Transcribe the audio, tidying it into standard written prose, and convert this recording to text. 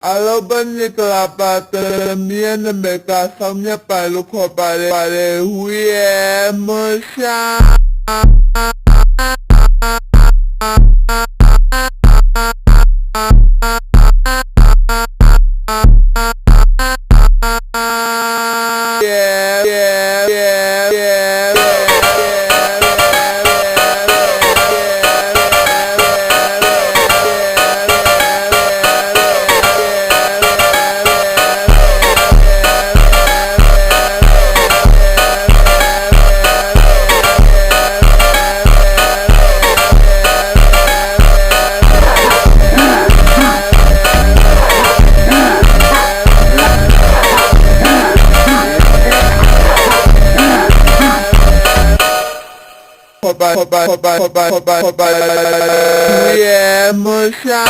Alobaniklapata miana meka samnya palu ko pare huye musha yeah, musha